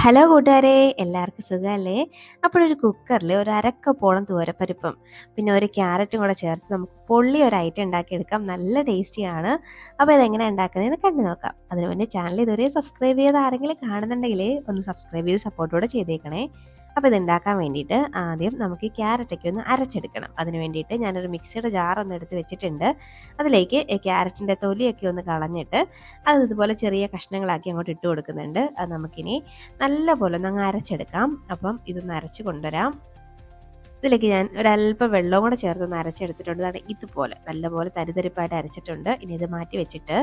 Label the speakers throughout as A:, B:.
A: Hello കൂട്ടുകാരെ, എല്ലാവർക്കും സുഖമല്ലേ? അപ്പോഴൊരു കുക്കറിൽ ഒരു അരക്കപ്പോളം തൂരപ്പരിപ്പും പിന്നെ ഒരു ക്യാരറ്റും കൂടെ ചേർത്ത് നമുക്ക് പൊള്ളി ഒരു ഐറ്റം ഉണ്ടാക്കിയെടുക്കാം. നല്ല ടേസ്റ്റിയാണ്. അപ്പോൾ ഇതെങ്ങനെ ഉണ്ടാക്കുന്നതെന്ന് കണ്ടു നോക്കാം. അതിന് മുന്നേ ചാനൽ ഇതുവരെ സബ്സ്ക്രൈബ് ചെയ്ത് ആരെങ്കിലും കാണുന്നുണ്ടെങ്കിൽ ഒന്ന് സബ്സ്ക്രൈബ് ചെയ്ത് സപ്പോർട്ടോടെ ചെയ്തേക്കണേ. അപ്പോൾ ഇതുണ്ടാക്കാൻ വേണ്ടിയിട്ട് ആദ്യം നമുക്ക് ഈ ക്യാരറ്റൊക്കെ ഒന്ന് അരച്ചെടുക്കണം. അതിന് വേണ്ടിയിട്ട് ഞാനൊരു മിക്സിയുടെ ജാറൊന്ന് എടുത്ത് വെച്ചിട്ടുണ്ട്. അതിലേക്ക് ക്യാരറ്റിൻ്റെ തൊലിയൊക്കെ ഒന്ന് കളഞ്ഞിട്ട് അത് ഇതുപോലെ ചെറിയ കഷ്ണങ്ങളാക്കി അങ്ങോട്ട് ഇട്ട് കൊടുക്കുന്നുണ്ട്. അത് നമുക്കിനി നല്ല പോലെ ഒന്ന് അങ്ങ് അരച്ചെടുക്കാം. അപ്പം ഇതൊന്ന് അരച്ച് കൊണ്ടുവരാം. ഇതിലേക്ക് ഞാൻ ഒരല്പം വെള്ളവും കൂടെ ചേർത്തൊന്ന് അരച്ചെടുത്തിട്ടുണ്ട്. അതാണ് ഇതുപോലെ നല്ലപോലെ തരിതരിപ്പായിട്ട് അരച്ചിട്ടുണ്ട്. ഇനി ഇത് മാറ്റി വെച്ചിട്ട്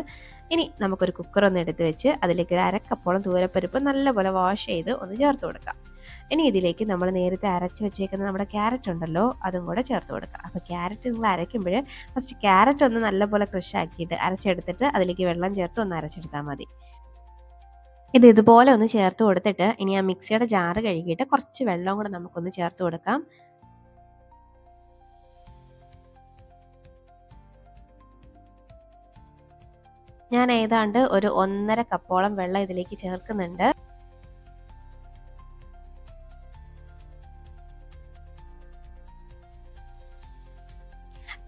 A: ഇനി നമുക്കൊരു കുക്കർ ഒന്ന് എടുത്ത് വെച്ച് അതിലേക്ക് ഒരു അരക്കപ്പോളം തൂരപ്പരിപ്പ് നല്ലപോലെ വാഷ് ചെയ്ത് ഒന്ന് ചേർത്ത് കൊടുക്കാം. ഇനി ഇതിലേക്ക് നമ്മൾ നേരത്തെ അരച്ച് വെച്ചേക്കുന്ന നമ്മുടെ ക്യാരറ്റ് ഉണ്ടല്ലോ, അതും കൂടെ ചേർത്ത് കൊടുക്കാം. അപ്പോൾ ക്യാരറ്റ് നിങ്ങൾ അരയ്ക്കുമ്പോൾ ഫസ്റ്റ് ക്യാരറ്റ് ഒന്ന് നല്ലപോലെ ക്രഷ് ആക്കിയിട്ട് അരച്ചെടുത്തിട്ട് അതിലേക്ക് വെള്ളം ചേർത്ത് ഒന്ന് അരച്ചെടുത്താൽ മതി. ഇത് ഇതുപോലെ ഒന്ന് ചേർത്ത് കൊടുത്തിട്ട് ഇനി ആ മിക്സിയുടെ ജാറ് കഴുകിയിട്ട് കുറച്ച് വെള്ളം കൂടെ നമുക്കൊന്ന് ചേർത്ത് കൊടുക്കാം. ഞാൻ ഏതാണ്ട് ഒരു 1.5 കപ്പോളം വെള്ളം ഇതിലേക്ക് ചേർക്കുന്നുണ്ട്.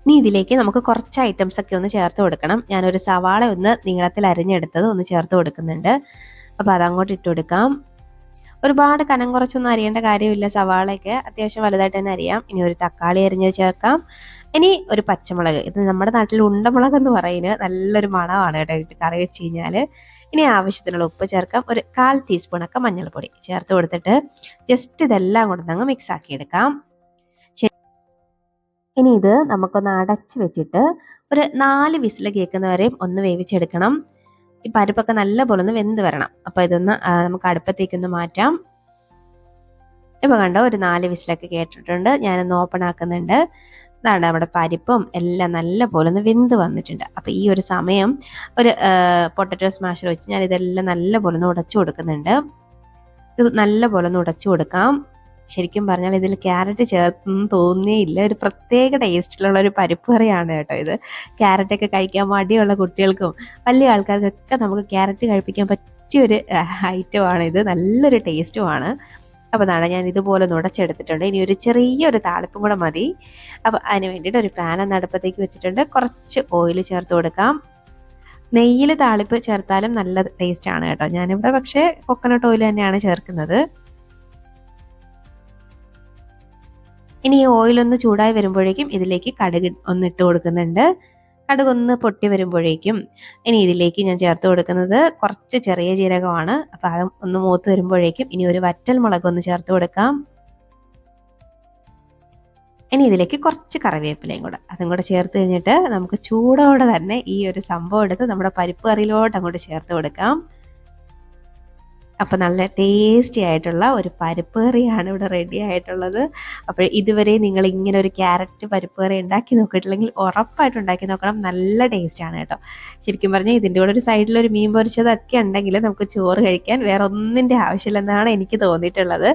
A: ഇനി ഇതിലേക്ക് നമുക്ക് കുറച്ച് ഐറ്റംസ് ഒക്കെ ഒന്ന് ചേർത്ത് കൊടുക്കണം. ഞാനൊരു സവാള ഒന്ന് നീളത്തിൽ അരിഞ്ഞെടുത്തത് ഒന്ന് ചേർത്ത് കൊടുക്കുന്നുണ്ട്. അപ്പോൾ അതങ്ങോട്ട് ഇട്ട് കൊടുക്കാം. ഒരുപാട് കനം കുറച്ചൊന്നും അരിയേണ്ട കാര്യമില്ല. സവാളയൊക്കെ അത്യാവശ്യം വലുതായിട്ട് തന്നെ അരിയാം. ഇനി ഒരു തക്കാളി അരിഞ്ഞത് ചേർക്കാം. ഇനി ഒരു പച്ചമുളക്, ഇത് നമ്മുടെ നാട്ടിൽ ഉണ്ടമുളക് എന്ന് പറയുന്നത് നല്ലൊരു മണമാണ് കേട്ടോ ഇട്ട് കറി വെച്ച് കഴിഞ്ഞാൽ. ഇനി ആവശ്യത്തിനുള്ള ഉപ്പ് ചേർക്കാം. ഒരു 1/4 ടീസ്പൂണൊക്കെ മഞ്ഞൾപ്പൊടി ചേർത്ത് കൊടുത്തിട്ട് ജസ്റ്റ് ഇതെല്ലാം കൊണ്ടങ്ങ് മിക്സ് ആക്കി എടുക്കാം. ഇനി ഇത് നമുക്കൊന്ന് അടച്ച് വെച്ചിട്ട് ഒരു 4 വിസിൽ കേൾക്കുന്നവരെയും ഒന്ന് വേവിച്ചെടുക്കണം. ഈ പരിപ്പൊക്കെ നല്ലപോലെ ഒന്ന് വെന്ത് വരണം. അപ്പോൾ ഇതൊന്ന് നമുക്ക് അടുപ്പത്തേക്കൊന്ന് മാറ്റാം. ഇപ്പോൾ കണ്ടോ, ഒരു 4 വിസിലൊക്കെ കേട്ടിട്ടുണ്ട്. ഞാനൊന്ന് ഓപ്പൺ ആക്കുന്നുണ്ട്. ഇതാണ് നമ്മുടെ പരിപ്പും എല്ലാം നല്ലപോലെ ഒന്ന് വെന്ത് വന്നിട്ടുണ്ട്. അപ്പോൾ ഈ ഒരു സമയം ഒരു പൊട്ടറ്റോ സ്മാഷർ വെച്ച് ഞാൻ ഇതെല്ലാം നല്ലപോലെ ഒന്ന് ഉടച്ചു കൊടുക്കുന്നുണ്ട്. ഇത് നല്ലപോലെ ഒന്ന് ഉടച്ചു കൊടുക്കാം. ശരിക്കും പറഞ്ഞാൽ ഇതിൽ ക്യാരറ്റ് ചേർത്തൊന്നും തോന്നിയില്ല. ഒരു പ്രത്യേക ടേസ്റ്റിലുള്ള ഒരു പരിപ്പ് കറിയാണ് കേട്ടോ ഇത്. ക്യാരറ്റൊക്കെ കഴിക്കാൻ മടിയുള്ള കുട്ടികൾക്കും വലിയ ആൾക്കാർക്കൊക്കെ നമുക്ക് ക്യാരറ്റ് കഴിപ്പിക്കാൻ പറ്റിയൊരു ഐറ്റമാണ് ഇത്. നല്ലൊരു ടേസ്റ്റുമാണ്. അപ്പോൾ അതാണ് ഞാൻ ഇതുപോലെ നുടച്ചെടുത്തിട്ടുണ്ട്. ഇനി ഒരു ചെറിയൊരു താളിപ്പും കൂടെ മതി. അപ്പോൾ അതിന് വേണ്ടിയിട്ട് ഒരു പാൻ ഒന്ന് അടുപ്പത്തേക്ക് വെച്ചിട്ടുണ്ട്. കുറച്ച് ഓയിൽ ചേർത്ത് കൊടുക്കാം. നെയ്യിൽ താളിപ്പ് ചേർത്താലും നല്ല ടേസ്റ്റാണ് കേട്ടോ. ഞാനിവിടെ പക്ഷേ കോക്കനട്ട് ഓയിൽ തന്നെയാണ് ചേർക്കുന്നത്. ഇനി ഈ ഓയിലൊന്ന് ചൂടായി വരുമ്പോഴേക്കും ഇതിലേക്ക് കടുക് ഒന്ന് ഇട്ട് കൊടുക്കുന്നുണ്ട്. കടുക് ഒന്ന് പൊട്ടി വരുമ്പോഴേക്കും ഇനി ഇതിലേക്ക് ഞാൻ ചേർത്ത് കൊടുക്കുന്നത് കുറച്ച് ചെറിയ ജീരകമാണ്. അപ്പോൾ അത് ഒന്ന് മൂത്ത് വരുമ്പോഴേക്കും ഇനി ഒരു വറ്റൽ മുളക് ഒന്ന് ചേർത്ത് കൊടുക്കാം. ഇനി ഇതിലേക്ക് കുറച്ച് കറിവേപ്പിലയും കൂടെ അതും കൂടെ ചേർത്ത് കഴിഞ്ഞിട്ട് നമുക്ക് ചൂടോടെ തന്നെ ഈ ഒരു സംഭവം എടുത്ത് നമ്മുടെ പരിപ്പ് കറിയിലോട്ട് അങ്ങോട്ട് ചേർത്ത് കൊടുക്കാം. അപ്പോൾ നല്ല ടേസ്റ്റി ആയിട്ടുള്ള ഒരു പരിപ്പ് കറിയാണ് ഇവിടെ റെഡി ആയിട്ടുള്ളത്. അപ്പോൾ ഇതുവരെ നിങ്ങൾ ഇങ്ങനെ ഒരു ക്യാരറ്റ് പരിപ്പ് കറി ഉണ്ടാക്കി നോക്കിയിട്ടില്ലെങ്കിൽ ഉറപ്പായിട്ട് ഉണ്ടാക്കി നോക്കണം. നല്ല ടേസ്റ്റാണ് കേട്ടോ. ശരിക്കും പറഞ്ഞാൽ ഇതിൻ്റെ കൂടെ ഒരു സൈഡിലൊരു മീൻ പൊരിച്ചതൊക്കെ ഉണ്ടെങ്കിൽ നമുക്ക് ചോറ് കഴിക്കാൻ വേറെ ഒന്നിൻ്റെ ആവശ്യമില്ലെന്നാണ് എനിക്ക് തോന്നിയിട്ടുള്ളത്.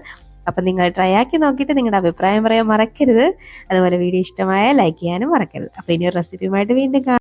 A: അപ്പം നിങ്ങൾ ട്രൈ ആക്കി നോക്കിയിട്ട് നിങ്ങളുടെ അഭിപ്രായം പറയാൻ മറക്കരുത്. അതുപോലെ വീഡിയോ ഇഷ്ടമായ ലൈക്ക് ചെയ്യാനും മറക്കരുത്. അപ്പോൾ ഇനി ഒരു റെസിപ്പിയുമായിട്ട് വീണ്ടും കാണാം.